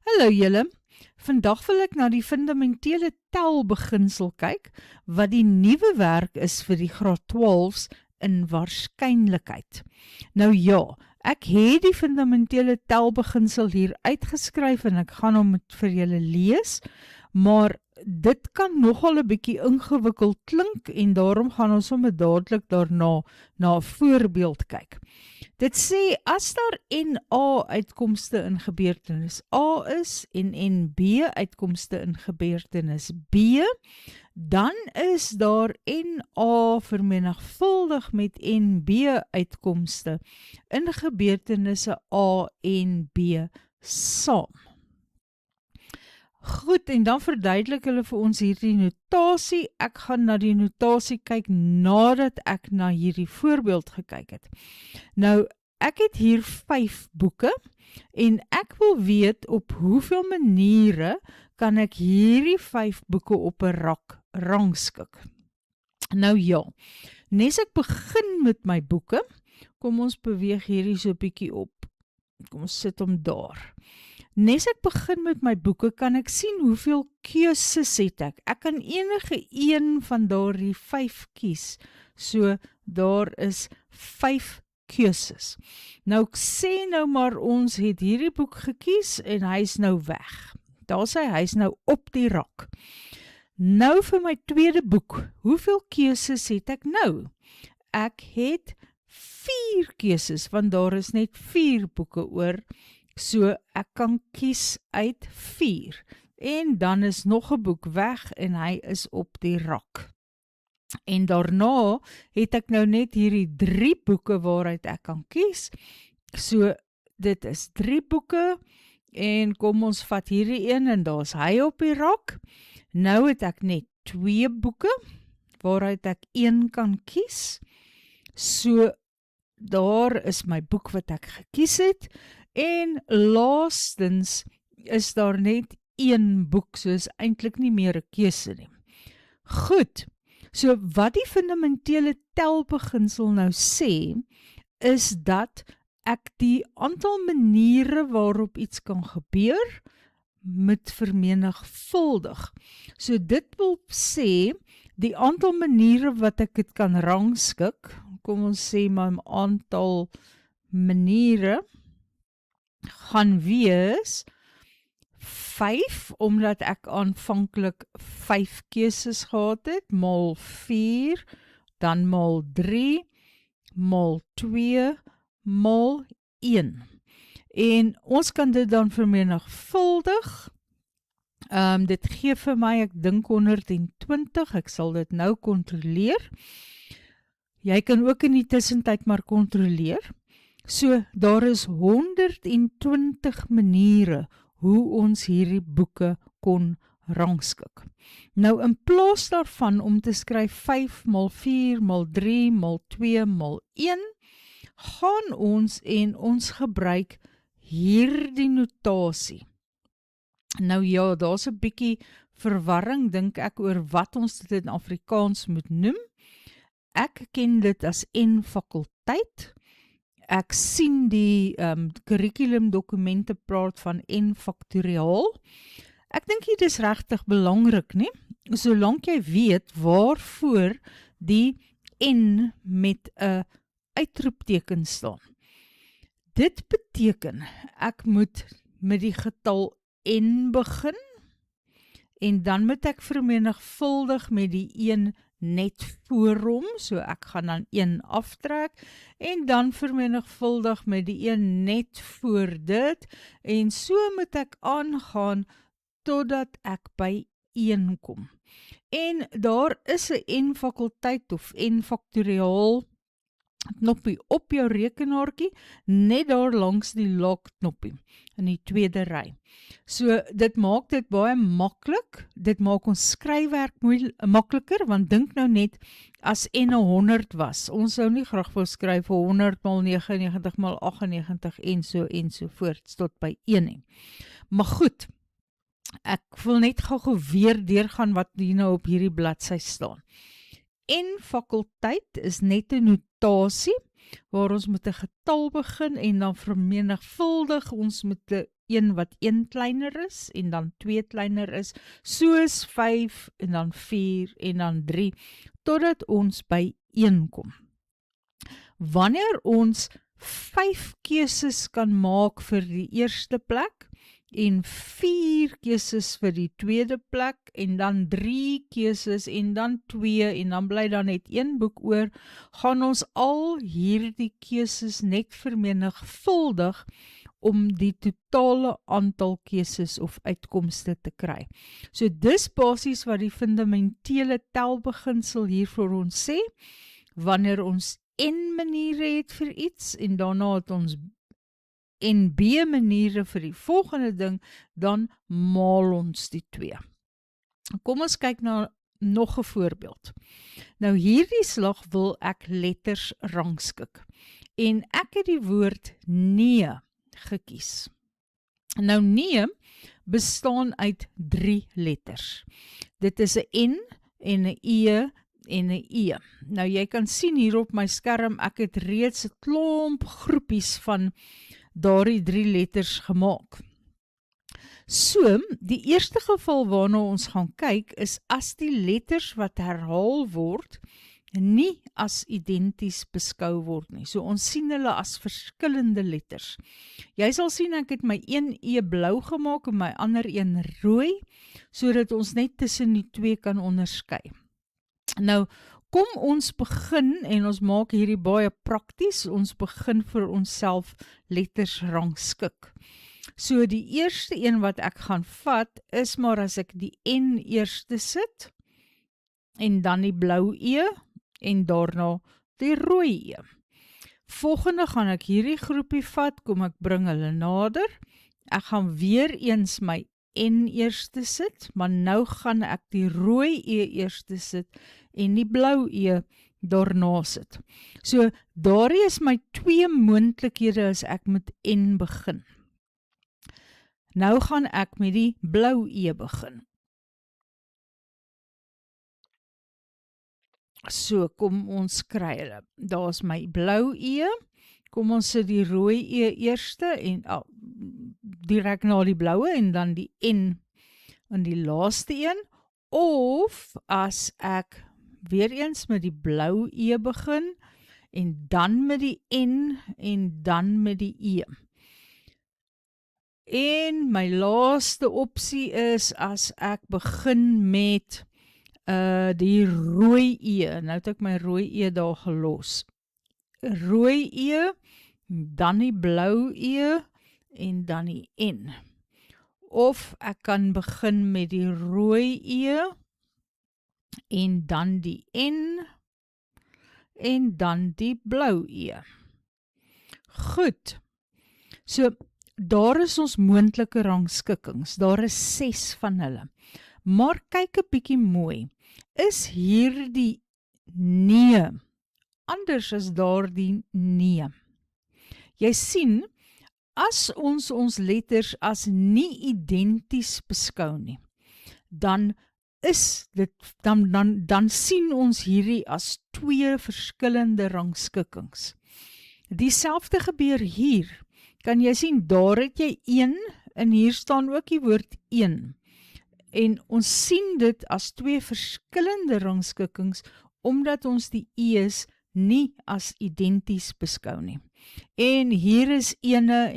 Hallo julle, vandag wil ek na die fundamentele telbeginsel kyk, wat die nuwe werk is vir die graad 12s in waarskynlikheid. Nou ja, ek het die fundamentele telbeginsel hier uitgeskryf en ek gaan hom vir julle lees, maar dit kan nogal 'n bietjie ingewikkeld klink en daarom gaan ons sommer dadelik daarna na 'n voorbeeld kyk. Dit sê, as daar NA uitkomste in gebeurtenis A is en NB uitkomste in gebeurtenis B, dan is daar NA vermenigvuldig met NB uitkomste in gebeurtenisse A en B saam. Goed, en dan verduidelik hulle vir ons hierdie notasie. Ek gaan na die notasie kyk nadat ek na hierdie voorbeeld gekyk het. Nou, ek het hier 5 boeke en ek wil weet op hoeveel maniere kan ek hierdie 5 boeke op 'n rak rangskik. Nou ja, nes ek begin met my boeke, kom ons beweeg hierdie so 'n bietjie op. Kom ons sit hom daar. Nes ek begin met my boeke, kan ek sien hoeveel keuses het ek. Ek kan enige een van daardie 5 kies. So, daar is 5 keuses. Nou, ek sê nou maar ons het hierdie boek gekies en hy is nou weg. Daar sê hy is nou op die rak. Nou vir my tweede boek, hoeveel keuses het ek nou? Ek het 4 keuses, want daar is net 4 boeke oor. So ek kan kies uit 4 en dan is nog 'n boek weg en hy is op die rak. En daarna het ek nou net hierdie 3 boeke waaruit ek kan kies. So dit is 3 boeke en kom ons vat hierdie een en daar's hy op die rak. Nou het ek net 2 boeke waaruit ek 1 kan kies. So daar is my boek wat ek gekies het. En laastens is daar net 1 boek, so is eintlik nie meer 'n keuse nie. Goed, so wat die fundamentele telbeginsel nou sê, is dat ek die aantal maniere waarop iets kan gebeur, moet vermenigvuldig. So dit wil sê, die aantal maniere wat ek dit kan rangskik, kom ons sê my aantal maniere, gaan wees 5, omdat ek aanvanklik 5 keuses gehad het, maal 4, dan maal 3, maal 2, maal 1. En ons kan dit dan vermenigvuldig. Dit gee vir my, ek dink 120, ek sal dit nou kontroleer. Jy kan ook in die tussentyd maar kontroleer. So, daar is 120 maniere hoe ons hierdie boeke kon rangskik. Nou, in plaas daarvan om te skryf 5 mal 4 mal 3 mal 2 mal 1, gaan ons en ons gebruik hierdie notasie. Nou ja, daar's 'n bietjie verwarring, dink ek, oor wat ons dit in Afrikaans moet noem. Ek ken dit as N-fakulteit. Ek sien die curriculumdokumente praat van N-faktoriaal. Ek dink dit is regtig belangrik, nie? Solank jy weet waarvoor die N met 'n uitroepteken staan. Dit beteken, ek moet met die getal N begin, en dan moet ek vermenigvuldig met die 1 net voor hom, so ek gaan dan 1 aftrek, en dan vermenigvuldig met die 1 net voor dit, en so moet ek aangaan, totdat ek by 1 kom. En daar is 'n N-fakulteit of N-faktoriaal knoppie op jou rekenaartjie, net daar langs die lock-knoppie, in die tweede ry. So, dit maak dit baie maklik, dit maak ons skryfwerk makliker, want dink nou net, as N 100 was, ons sou nie graag wil skryf 100 mal 99 mal 98 en so voort, tot by 1 nie. Maar goed, ek wil net gou weer deurgaan wat hier nou op hierdie bladsy staan. N-fakulteit is net 'n notasie, waar ons met 'n getal begin en dan vermenigvuldig ons met 'n een wat 1 kleiner is, en dan 2 kleiner is, soos 5, en dan 4, en dan 3, totdat ons by 1 kom. Wanneer ons 5 keuses kan maak vir die eerste plek, en 4 keuses vir die tweede plek, en dan 3 keuses, en dan 2, en dan bly dan net 1 boek oor, gaan ons al hierdie keuses net vermenigvuldig om die totale aantal keuses of uitkomste te kry. So dis basies wat die fundamentele telbeginsel hier vir ons sê, wanneer ons N maniere het vir iets, en daarna het ons en B maniere vir die volgende ding, dan maal ons die 2. Kom ons kyk na nog 'n voorbeeld. Nou hierdie slag wil ek letters rangskik, en ek het die woord nee gekies. Nou nee bestaan uit 3 letters. Dit is 'n N en 'n E en 'n E. Nou jy kan sien hier op my skerm, ek het reeds 'n klomp groepies van daardie 3 letters gemaak. So, die eerste geval waarna ons gaan kyk is as die letters wat herhaal word nie as identies beskou word nie. So ons sien hulle as verskillende letters. Jy sal sien ek het my een E blou gemaak en my ander een rooi, sodat ons net tussen die 2 kan onderskei. Nou, kom ons begin en ons maak hierdie baie prakties, ons begin vir onsself letters rangskik. So die eerste een wat ek gaan vat is maar as ek die N eerste sit, en dan die blou E, en daarna die rooi E. Volgende gaan ek hierdie groepie vat, kom ek bring hulle nader, ek gaan weer eens my N eerste sit, maar nou gaan ek die rooi E eerste sit, en die blou E daarna sit. So, daar is my 2 moontlikhede as ek met N begin. Nou gaan ek met die blou E begin. So, kom ons kry hulle. Daar is my blou E, kom ons sit die rooi E eerste, en direk na die bloue, en dan die N in die laaste een, of as ek weer eens met die blou E begin, en dan met die N, en dan met die E. En my laaste opsie is as ek begin met die rooi E. Nou het ek my rooi E daar gelos. Rooi E, dan die blou E, en dan die N. Of ek kan begin met die rooi E, en dan die N, en dan die blou E. Goed, so daar is ons moontlike rangskikkings, daar is 6 van hulle. Maar kyk 'n bietjie mooi, is hierdie nee anders as daardie nee? Jy sien, as ons letters as nie identies beskou nie, dan sien ons hierdie as 2 verskillende rangskikkings. Dieselfde gebeur hier. Kan jy sien, daar het jy 1, en hier staan ook die woord 1. En ons sien dit as 2 verskillende rangskikkings, omdat ons die E's nie as identies beskou nie. En hier is ene,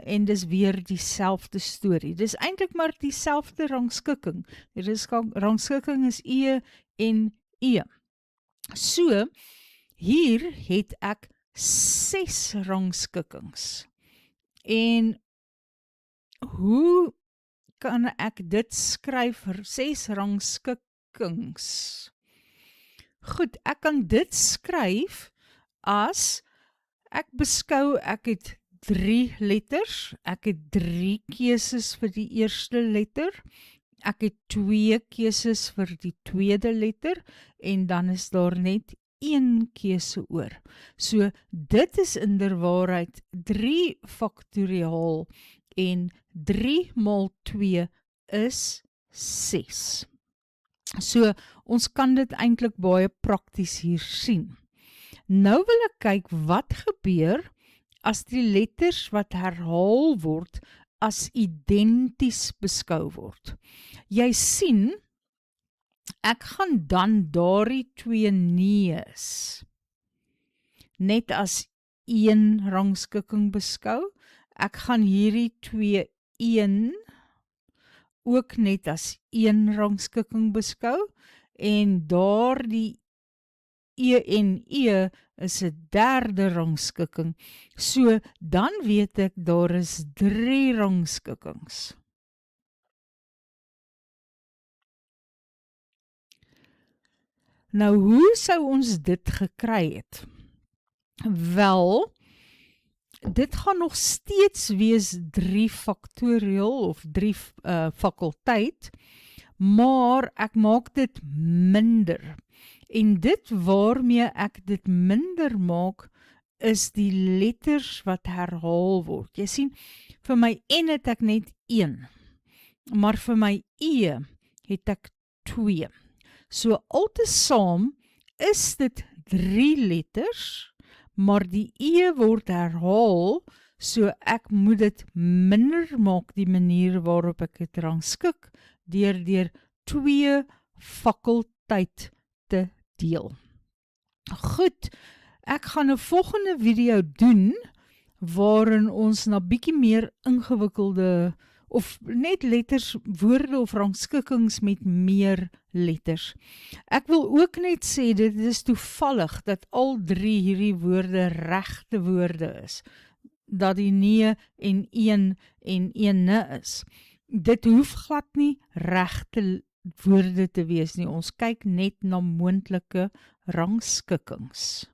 en dis weer dieselfde storie. Dis eintlik maar dieselfde rangskikking. Rangskikking is E en E. So, hier het ek 6 rangskikkings. En hoe kan ek dit skryf vir 6 rangskikkings? Goed, ek kan dit skryf as ek beskou ek het 3 letters, ek het 3 keuses vir die eerste letter, ek het 2 keuses vir die tweede letter, en dan is daar net 1 keuse oor. So, dit is inderwaarheid 3 faktoriaal, en 3 maal 2 is 6. So, ons kan dit eintlik baie prakties hier sien. Nou wil ek kyk wat gebeur as die letters wat herhaal word as identies beskou word. Jy sien, ek gaan dan daardie twee nees net as een rangskikking beskou. Ek gaan hierdie twee een ook net as een rangskikking beskou, en daardie E en E is 'n derde rangskikking. So, dan weet ek, daar is 3 rangskikkings. Nou, hoe sou ons dit gekry het? Wel, dit gaan nog steeds wees 3 factorial of 3 fakulteit, maar ek maak dit minder. En dit waarmee ek dit minder maak, is die letters wat herhaal word. Jy sien, vir my N het ek net 1, maar vir my E het ek 2. So altesaam is dit 3 letters, maar die E word herhaal, so ek moet dit minder maak, die manier waarop ek dit rangskik, deur 2 fakulteit te deel. Goed, ek gaan 'n volgende video doen, waarin ons na bietjie meer ingewikkelde, of net letters, woorde of rangskikkings met meer letters. Ek wil ook net sê, dit is toevallig dat al 3 hierdie woorde regte woorde is, dat die nee en een is. Dit hoef glad nie regte woorde te wees nie, ons kyk net na moontlike rangskikkings.